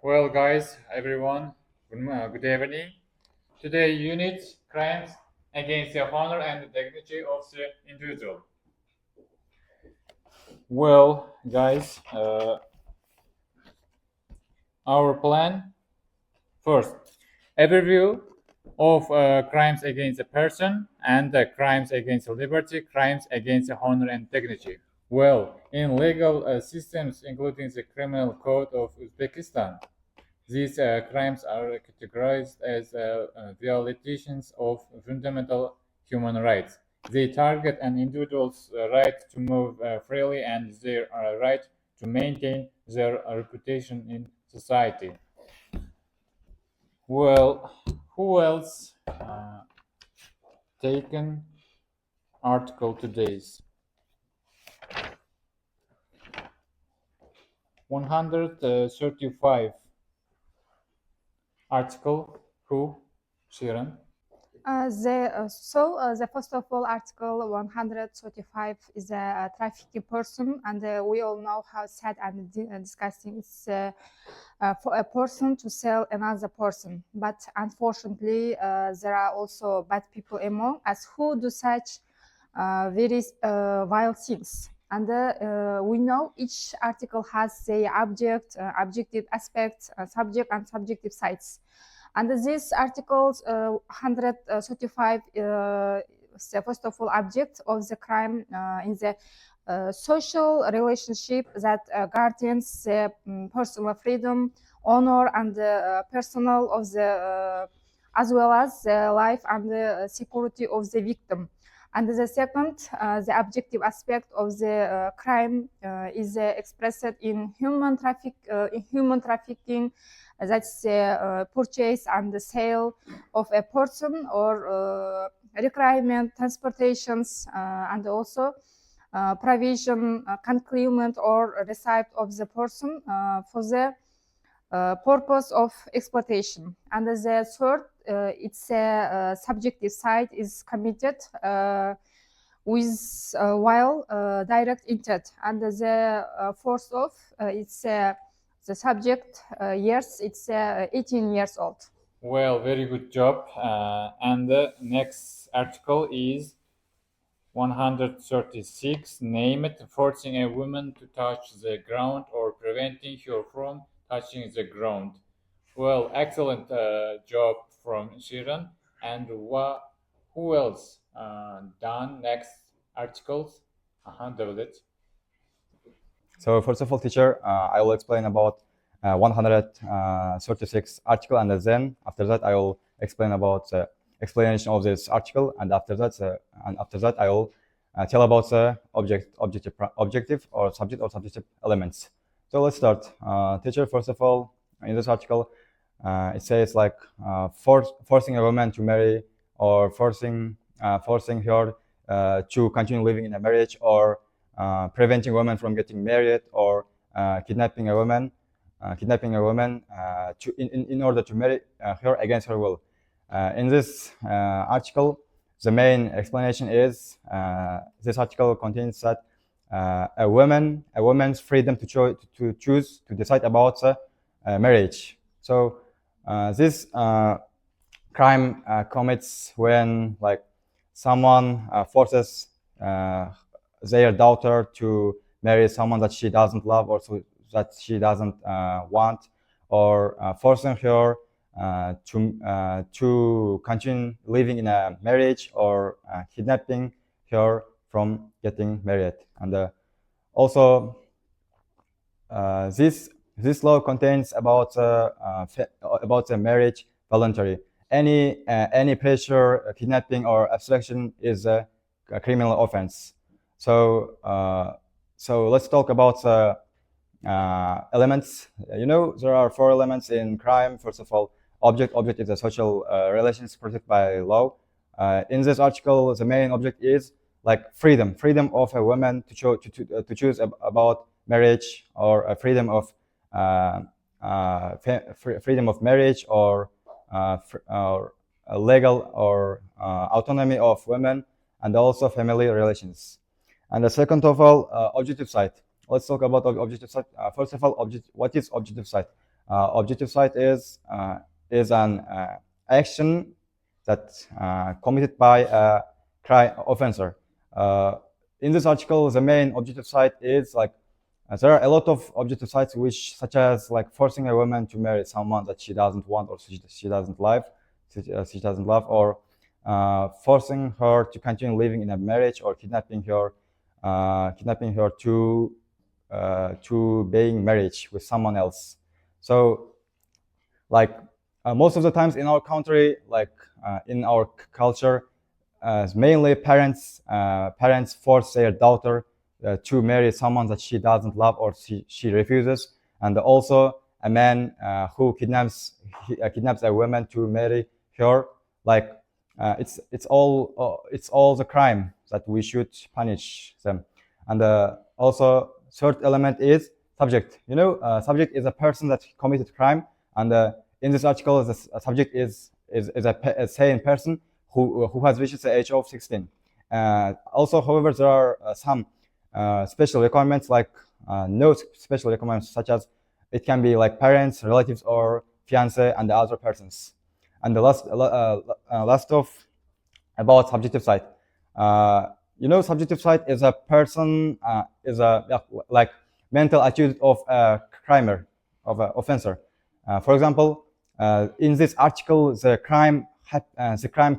Well, guys, everyone, good evening. Today, unit crimes against the honor and the dignity of the individual. Well, guys, our plan first, overview of crimes against a person and crimes against liberty, crimes against the honor and dignity. Well, in legal systems, including the criminal code of Uzbekistan, these crimes are categorized as violations of fundamental human rights. They target an individual's right to move freely and their right to maintain their reputation in society. Well, who else taken article today's? 135 article. Who? Shiran? The first of all, Article 135 is a trafficking person, and we all know how sad and disgusting it's for a person to sell another person. But unfortunately, there are also bad people among us who do such very vile things. And we know each article has the objective aspects, subject and subjective sides. And these articles 135 the first of all object of the crime in the social relationship that guardians the personal freedom, honor, and personal of the as well as the life and the security of the victim. And the second, the objective aspect of the crime is expressed in human trafficking. That's the purchase and the sale of a person or requirement, transportations, and also provision, concealment, or receipt of the person for the purpose of exploitation. And the third, its subjective side is committed with while direct intent. And the fourth of it's the subject years, it's 18 years old. Well, very good job. And the next article is 136. Name it: forcing a woman to touch the ground or preventing her from touching the ground. Well, excellent job from Shiran. And who else done next articles? David. So first of all, teacher, I will explain about 136 article, and then after that I will explain about the explanation of this article, and after that I will tell about the objective or subjective elements. So let's start. Teacher, first of all, in this article, it says like forcing a woman to marry, or forcing her to continue living in a marriage, or preventing women from getting married, or kidnapping a woman in order to marry her against her will. In this article, the main explanation is this article contains that a woman's freedom to choose to decide about marriage. So this crime commits when like someone forces their daughter to marry someone that she doesn't love, or that she doesn't want, or forcing her to continue living in a marriage, or kidnapping her from getting married. And also this law contains about the marriage voluntary. Any pressure, kidnapping, or abstraction is a criminal offense. So let's talk about elements. There are 4 elements in crime. First of all, object is a social relations protected by law. In this article, the main object is like freedom of a woman to choose about marriage, or freedom of marriage, or legal or autonomy of women, and also family relations. And the second of all, objective side. Let's talk about objective side. First of all, what is objective side? Objective side is an action that committed by a crime offender. In this article, the main objective side is like there are a lot of objective sides which, such as like forcing a woman to marry someone that she doesn't want or she doesn't love, or forcing her to continue living in a marriage, or kidnapping her to being marriage with someone else. So, like most of the times in our country, like in our culture, mainly parents force their daughter to marry someone that she doesn't love or she refuses, and also a man who kidnaps a woman to marry her. Like it's all the crime that we should punish them. And also third element is subject. Subject is a person that committed crime, and in this article, the subject is a sane person who has reached the age of 16. Also, however, there are some special requirements, like no special requirements, such as it can be like parents, relatives, or fiance and the other persons. And the last of about subjective side. Subjective side is a person is a like mental attitude of a crimer, of an offender. For example, in this article, the crime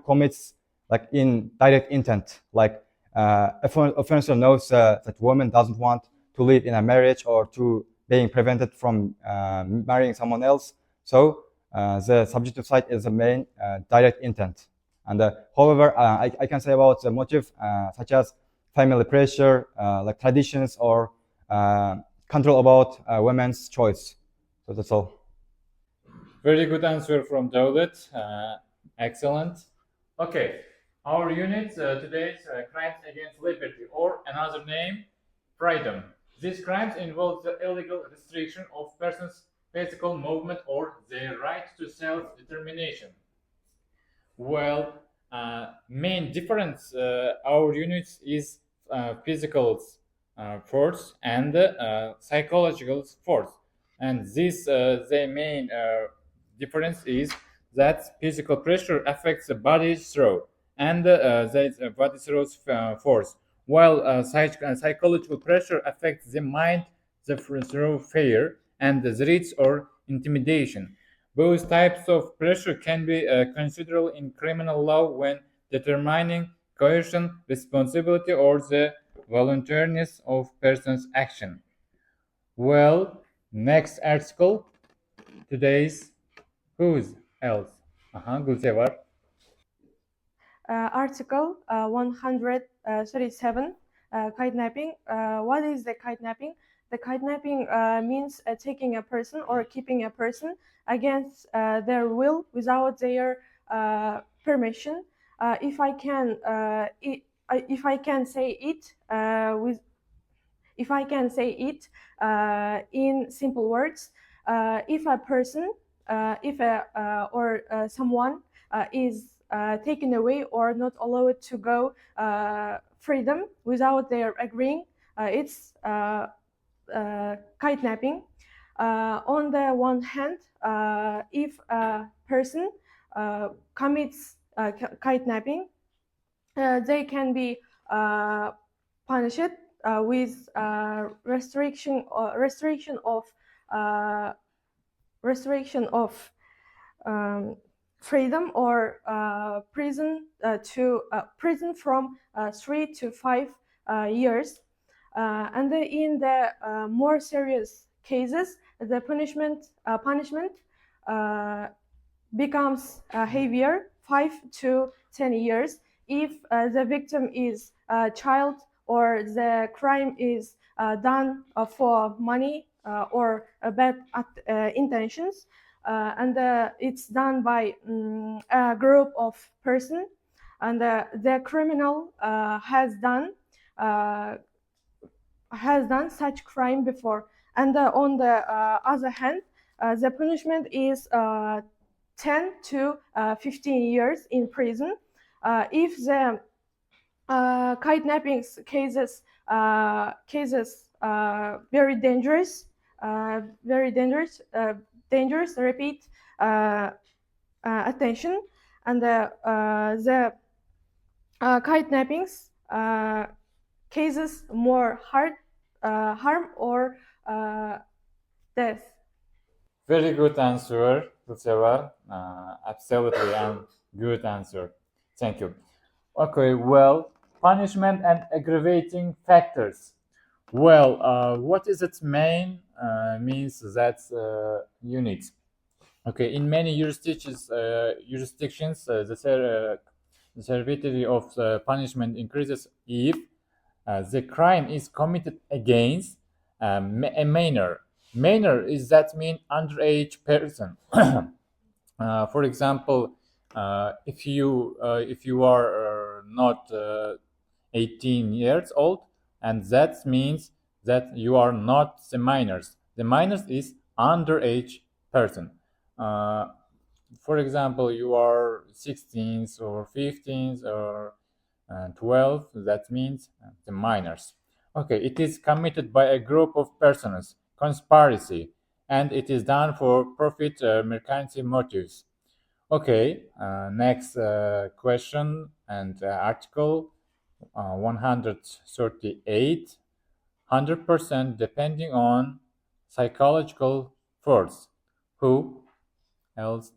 commits like in direct intent. Like offender knows that woman doesn't want to live in a marriage or to being prevented from marrying someone else. So the subjective side is the main direct intent. And however, I can say about the motive, such as family pressure, like traditions, or control about women's choice. So that's all. Very good answer from Dawlet. Excellent. Okay, our unit today's crimes against liberty, or another name, freedom. These crimes involve the illegal restriction of persons' physical movement or their right to self-determination. Well, main difference our units is physical force and psychological force, and this the main difference is that physical pressure affects the body through and the body through force, while psychological pressure affects the mind through fear and the threats or intimidation. Both types of pressure can be considered in criminal law when determining coercion, responsibility, or the voluntariness of person's action. Well, next article, today's who's else? Gülse var. Article 137, kidnapping. What is the kidnapping? The kidnapping means taking a person or keeping a person against their will without their permission. If I can say it in simple words, if a person, or someone is taken away or not allowed to go freedom without their agreeing, it's kidnapping. On the one hand, if a person commits kidnapping, they can be punished with restriction of freedom or prison from 3 to 5 years. And in the more serious cases, the punishment becomes heavier, 5 to 10 years, if the victim is a child or the crime is done for money or bad intentions, and it's done by a group of person, and the criminal has done such crime before. And on the other hand, the punishment is 10 to 15 years in prison. If the kidnapping cases very dangerous, dangerous repeat attention, and the kidnappings cases more harm or death. Very good answer, Ceza. Absolutely, and good answer. Thank you. Okay, well, punishment and aggravating factors. Well, what is its main means that unit? Okay, in many jurisdictions, the severity of the punishment increases if the crime is committed against a minor. Minor is that mean underage person. For example, if you are not 18 years old, and that means that you are not the minors. The minors is underage person. For example, you are 16 or 15 or 12, that means the minors. Okay, it is committed by a group of persons, conspiracy, and it is done for profit mercantil motives. Okay, next question and article 138, 100% depending on psychological force. Who else